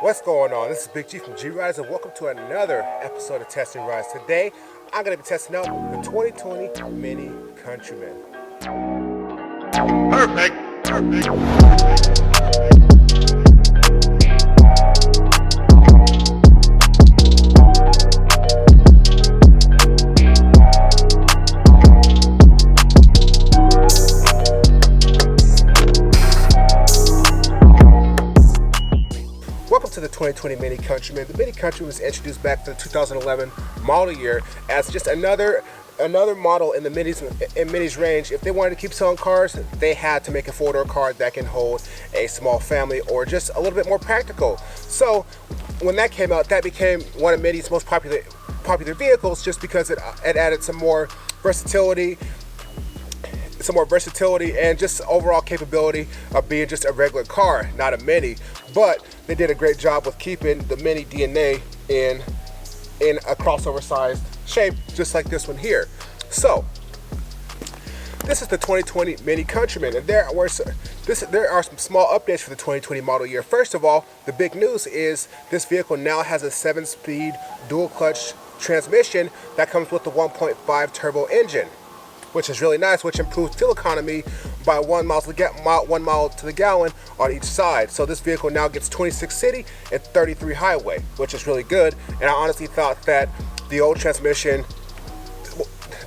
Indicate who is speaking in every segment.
Speaker 1: What's going on? This is Big G from G Riders, and welcome to another episode of Testing Rides. Today, I'm going to be testing out the 2020 Mini Countryman. Perfect. Welcome to the 2020 Mini Countryman. The Mini Countryman was introduced back to the 2011 model year as just another model in the minis range. If they wanted to keep selling cars, they had to make a four-door car that can hold a small family or just a little bit more practical. So when that came out, that became one of Mini's most popular vehicles, just because it added some more versatility and just overall capability of being just a regular car, not a Mini. But they did a great job with keeping the Mini DNA in a crossover sized shape, just like this one here. So this is the 2020 Mini Countryman, and there are some small updates for the 2020 model year. First of all, the big news is this vehicle now has a 7-speed dual clutch transmission that comes with the 1.5 turbo engine, which is really nice, which improves fuel economy by 1 mile to the gallon on each side. So this vehicle now gets 26 city and 33 highway, which is really good. And I honestly thought that the old transmission,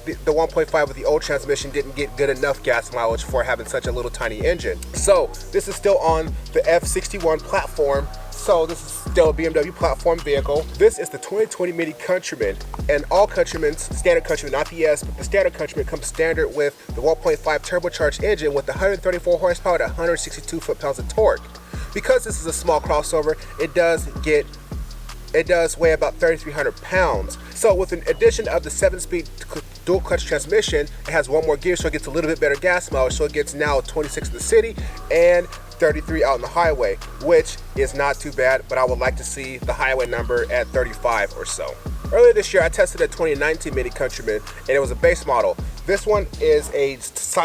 Speaker 1: the 1.5 with the old transmission, didn't get good enough gas mileage for having such a little tiny engine. So this is still on the F61 platform. So this is still a BMW platform vehicle. This is the 2020 Mini Countryman, and all Countrymans, standard Countryman, not the S, but the standard Countryman comes standard with the 1.5 turbocharged engine with 134 horsepower and 162 foot-pounds of torque. Because this is a small crossover, it does weigh about 3,300 pounds. So with an addition of the 7-speed dual clutch transmission, it has one more gear, so it gets a little bit better gas mileage. So it gets now 26 in the city and 33 out on the highway, which is not too bad, but I would like to see the highway number at 35 or so. Earlier this year, I tested a 2019 Mini Countryman, and it was a base model. This one is it's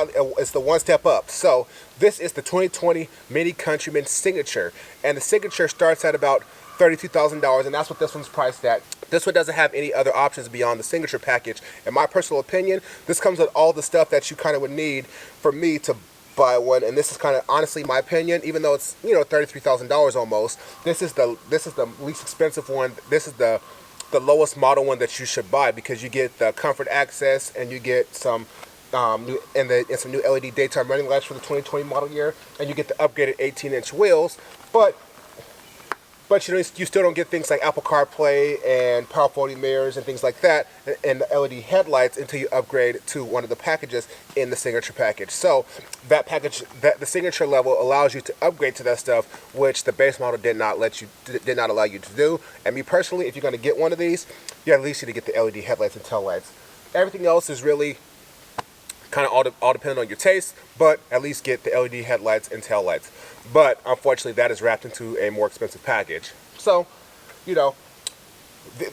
Speaker 1: the one step up. So this is the 2020 Mini Countryman Signature, and the Signature starts at about $32,000, and that's what this one's priced at. This one doesn't have any other options beyond the Signature package. In my personal opinion, this comes with all the stuff that you kind of would need for me to buy one, and this is kind of honestly my opinion, even though it's $33,000 almost. This is the least expensive one. This is the lowest model one that you should buy, because you get the comfort access and you get some new LED daytime running lights for the 2020 model year, and you get the upgraded 18-inch wheels. But you still don't get things like Apple CarPlay and power folding mirrors and things like that, and the LED headlights until you upgrade to one of the packages in the Signature package. So that package, the Signature level, allows you to upgrade to that stuff, which the base model did not allow you to do. And me personally, if you're going to get one of these, you at least need to get the LED headlights and tail lights. Everything else is really kind of all dependent on your taste, but at least get the LED headlights and tail lights. But unfortunately, that is wrapped into a more expensive package. So, this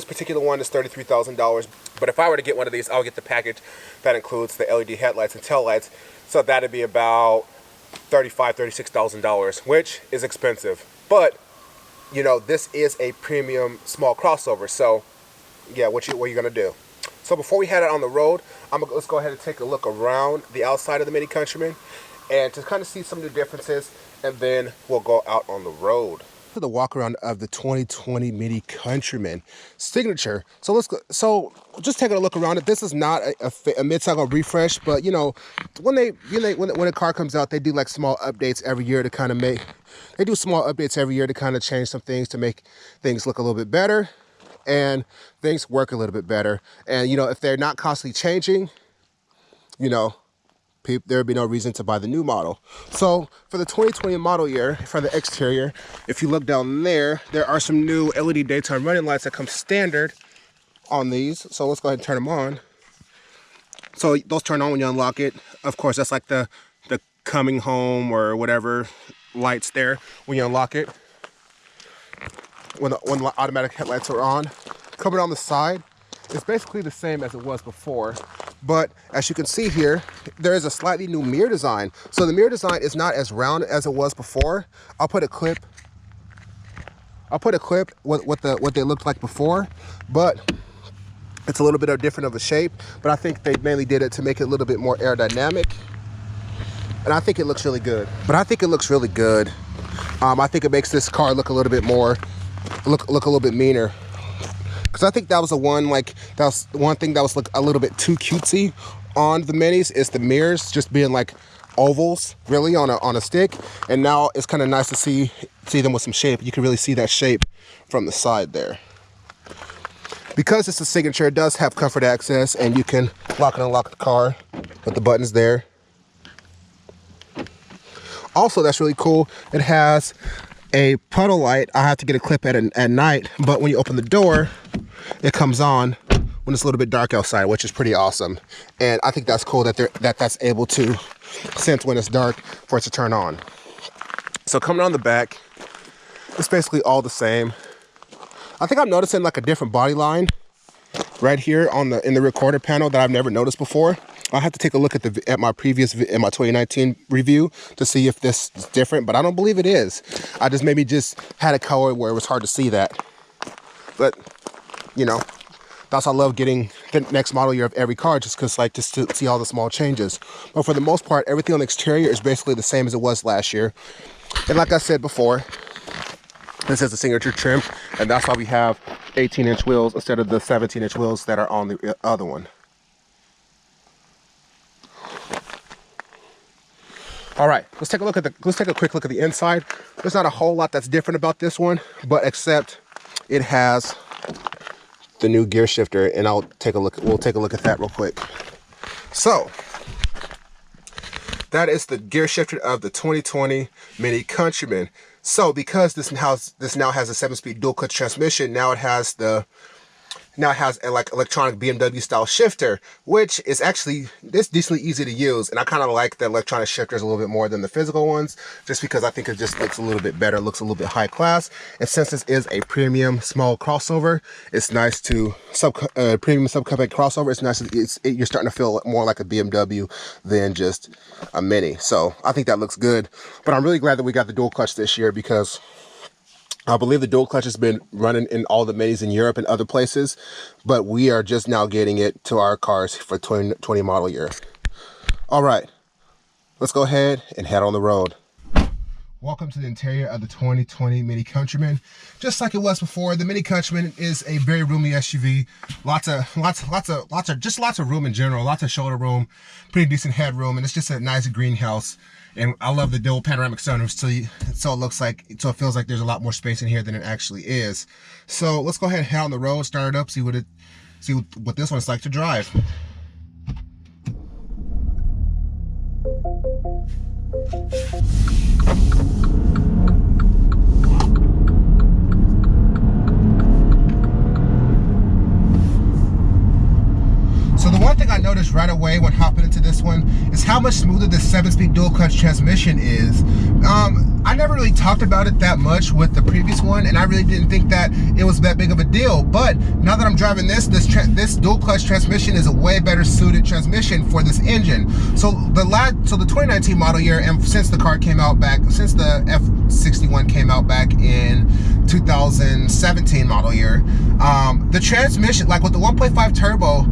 Speaker 1: particular one is $33,000. But if I were to get one of these, I would get the package that includes the LED headlights and tail lights. So that'd be about $36,000, which is expensive. But this is a premium small crossover. So yeah, what are you gonna do? So before we head out on the road, let's go ahead and take a look around the outside of the Mini Countryman and to kind of see some of the differences, and then we'll go out on the road. To the walk around of the 2020 Mini Countryman Signature. So So just taking a look around it. This is not a mid-cycle refresh, but when a car comes out, they do like small updates every year to kind of change some things to make things look a little bit better and things work a little bit better. And if they're not constantly changing, there would be no reason to buy the new model. So for the 2020 model year, for the exterior, if you look down there, there are some new LED daytime running lights that come standard on these. So let's go ahead and turn them on. So those turn on when you unlock it. Of course, that's like the coming home or whatever lights there when you unlock it. When the automatic headlights are on. Coming on the side, it's basically the same as it was before, but as you can see here, there is a slightly new mirror design. So the mirror design is not as round as it was before. I'll put a clip I'll put a clip what they looked like before, but it's a little bit different of a shape. But I think they mainly did it to make it a little bit more aerodynamic, and I think it looks really good. I think it makes this car look a little bit more, look a little bit meaner. Because I think that was one thing that was a little bit too cutesy on the Minis, is the mirrors just being like ovals really on a stick. And now it's kind of nice to see them with some shape. You can really see that shape from the side there. Because it's a Signature, it does have comfort access, and you can lock and unlock the car with the buttons there. Also, that's really cool. It has a puddle light. I have to get a clip at night, but when you open the door, it comes on when it's a little bit dark outside, which is pretty awesome. And I think that's cool that that's able to sense when it's dark for it to turn on. So coming on the back, it's basically all the same. I think I'm noticing like a different body line right here in the recorder panel that I've never noticed before. I'll have to take a look at my 2019 review to see if this is different, but I don't believe it is. I just maybe had a color where it was hard to see that. But you know, that's why I love getting the next model year of every car, just to see all the small changes. But for the most part, everything on the exterior is basically the same as it was last year. And like I said before, this is a Signature trim, and that's why we have 18-inch wheels instead of the 17-inch wheels that are on the other one. All right, let's take a quick look at the inside. There's not a whole lot that's different about this one, but except it has the new gear shifter, and we'll take a look at that real quick. So that is the gear shifter of the 2020 Mini Countryman. So because this now has a 7-speed dual clutch transmission, now it has a electronic BMW style shifter, which is actually decently easy to use. And I kind of like the electronic shifters a little bit more than the physical ones, just because I think it just looks a little bit better, looks a little bit high class. And since this is a premium small crossover, it's nice to premium subcompact crossover. It's nice. You're starting to feel more like a BMW than just a Mini. So I think that looks good. But I'm really glad that we got the dual clutch this year, because I believe the dual clutch has been running in all the Minis in Europe and other places, but we are just now getting it to our cars for 2020 model year. All right, let's go ahead and head on the road. Welcome to the interior of the 2020 Mini Countryman. Just like it was before, the Mini Countryman is a very roomy SUV. Lots of room in general, lots of shoulder room, pretty decent headroom, and it's just a nice greenhouse. And I love the dual panoramic sunroof, so it feels like there's a lot more space in here than it actually is. So let's go ahead and head on the road, start it up, see what this one's like to drive. So the one thing I noticed right away when hopping into this one is how much smoother the 7-speed dual clutch transmission is. I never really talked about it that much with the previous one, and I really didn't think that it was that big of a deal. But now that I'm driving this dual clutch transmission is a way better suited transmission for this engine. So the 2019 model year, and since the car came out since the F61 came out back in 2017 model year, the transmission, like with the 1.5 turbo,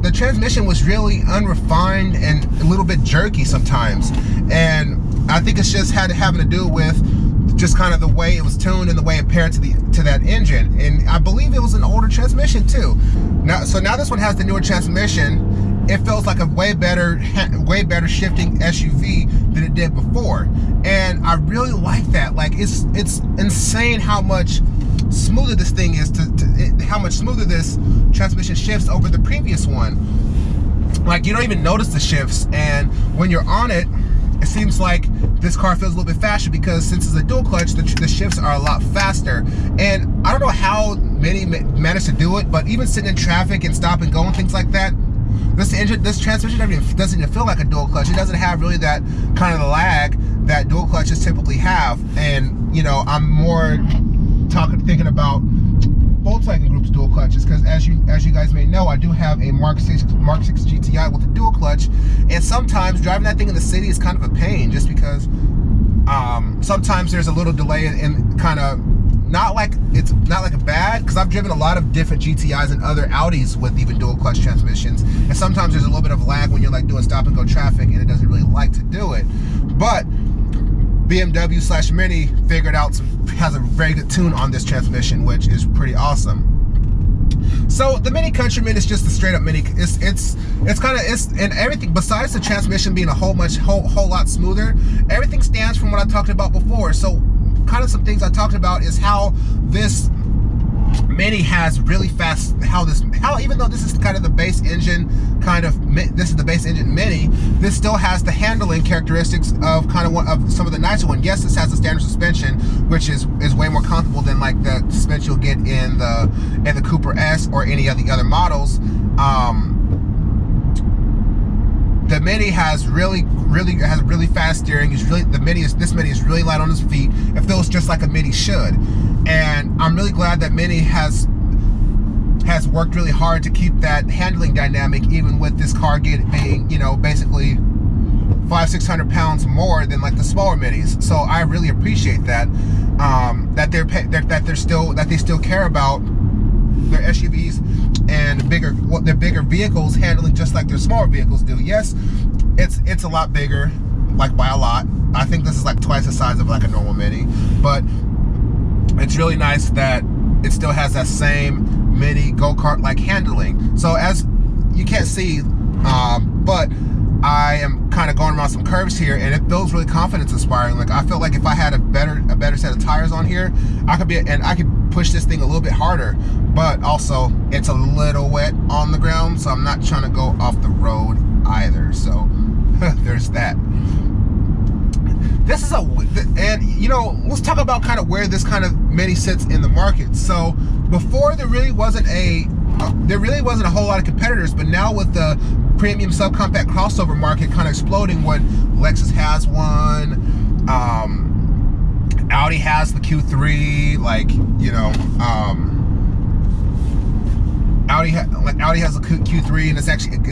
Speaker 1: the transmission was really unrefined and a little bit jerky sometimes. And I think it's just having to do with just kind of the way it was tuned and the way it paired to that engine. And I believe it was an older transmission too. So now this one has the newer transmission. It feels like a way better shifting SUV than it did before. And I really like that. Like it's insane how much smoother this thing is, how much smoother this transmission shifts over the previous one. Like you don't even notice the shifts, and when you're on it, it seems like this car feels a little bit faster, because since it's a dual clutch, the shifts are a lot faster. And I don't know how many manage to do it, but even sitting in traffic and stop and go and things like that, this transmission doesn't even feel like a dual clutch. It doesn't have really that kind of lag that dual clutches typically have. And you know, I'm more thinking about Volkswagen Group's dual clutches, because as you guys may know, I do have a Mark 6 GTI with a dual clutch, and sometimes driving that thing in the city is kind of a pain, just because Sometimes there's a little delay in kind of, not like a bad, because I've driven a lot of different GTIs and other Audis with even dual clutch transmissions, and sometimes there's a little bit of lag when you're like doing stop and go traffic and it doesn't really like to do it. But BMW/Mini figured out has a very good tune on this transmission, which is pretty awesome. So the Mini Countryman is just a straight up Mini. It's and everything besides the transmission being a whole lot smoother, everything stands from what I talked about before. So kind of some things I talked about is how this Mini has really fast, even though this is kind of the base engine this is the base engine Mini, this still has the handling characteristics of some of the nicer one. Yes, this has the standard suspension, which is way more comfortable than like the suspension you'll get in the Cooper S or any of the other models. The Mini has really fast steering. This Mini is really light on its feet. It feels just like a Mini should, and I'm really glad that Mini has worked really hard to keep that handling dynamic, even with this car being, you know, basically 500-600 pounds more than like the smaller Minis. So I really appreciate that. That they still care about their SUVs and their bigger vehicles handling just like their smaller vehicles do. Yes, it's a lot bigger, like by a lot. I think this is like twice the size of like a normal Mini, but it's really nice that it still has that same Mini go-kart like handling. So as you can't see, but I am kind of going around some curves here, and it feels really confidence inspiring. Like I feel like if I had a better set of tires on here, I could push this thing a little bit harder. But also it's a little wet on the ground, so I'm not trying to go off the road either. So there's that. This is and you know, let's talk about kind of where this kind of Mini sits in the market. So before there really wasn't a whole lot of competitors, but now with the premium subcompact crossover market kind of exploding, when Lexus has one, Audi has the Q3, like, you know, Audi has a Q3, and it's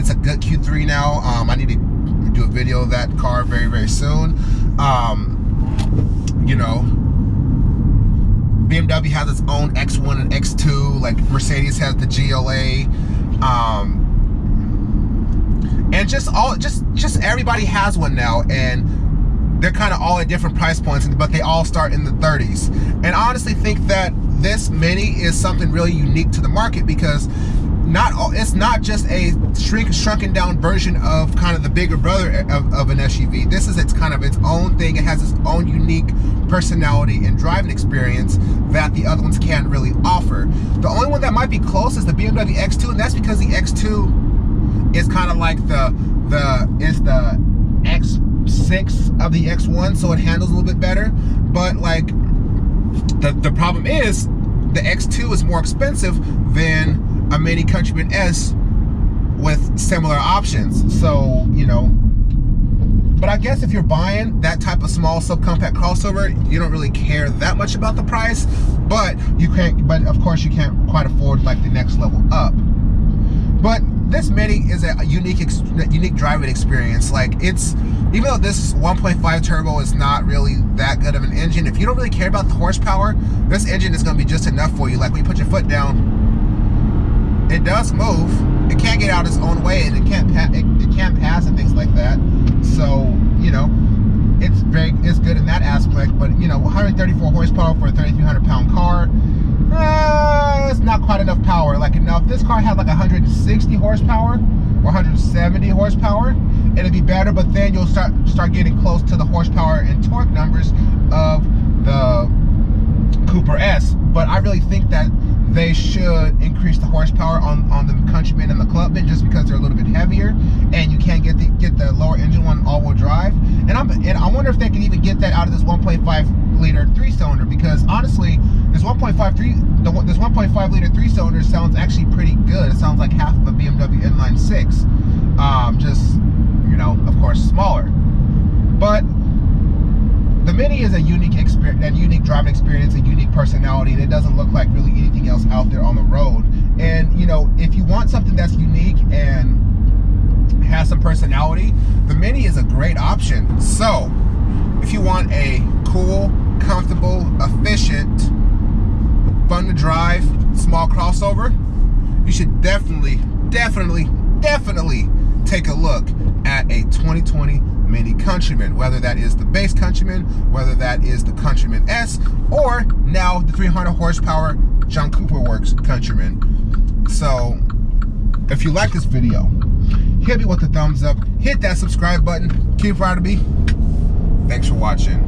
Speaker 1: a good Q3 now. I need to do a video of that car very soon. You know, BMW has its own X1 and X2, like Mercedes has the GLA, and just everybody has one now, and they're kind of all at different price points, but they all start in the 30s. And I honestly think that this Mini is something really unique to the market, because it's not just a shrunken down version of kind of the bigger brother of an SUV. This is its own thing. It has its own unique personality and driving experience that the other ones can't really offer. The only one that might be close is the BMW X2, and that's because the X2 is kind of like the X6 of the X1, so it handles a little bit better. But like the problem is the X2 is more expensive than a Mini Countryman S with similar options. So, you know, but I guess if you're buying that type of small subcompact crossover, you don't really care that much about the price, but of course you can't quite afford like the next level up. But this Mini is a unique driving experience. Like, even though this 1.5 turbo is not really that good of an engine, if you don't really care about the horsepower, this engine is going to be just enough for you. Like, when you put your foot down, it does move. It can't get out its own way, and it can't pass and things like that. So, you know, it's good in that aspect. But, you know, 134 horsepower for a 3,300 pound car, it's not quite enough power. Like, if this car had like 160 horsepower or 170 horsepower, it'd be better. But then you'll start getting close to the horsepower and torque numbers of the Cooper S. But I really think that they should increase the horsepower on the Countryman and the Clubman, just because they're a little bit heavier, and you can't get the lower engine one all-wheel drive. And I wonder if they can even get that out of this 1.5 liter 3-cylinder, because honestly, this 1.5 liter 3-cylinder sounds actually pretty good. It sounds like half of a BMW inline 6, just, you know, of course smaller. But the Mini is a unique driving experience, a unique personality, and it doesn't look like really anything else out there on the road. And, you know, if you want something that's unique and has some personality, the Mini is a great option. So, if if you want a cool, comfortable, efficient, fun to drive, small crossover, you should definitely take a look at a 2020 Mini Countryman, whether that is the base Countryman, whether that is the Countryman S, or now the 300 horsepower John Cooper Works Countryman. So if you like this video, hit me with a thumbs up, hit that subscribe button, keep proud of me. Thanks for watching.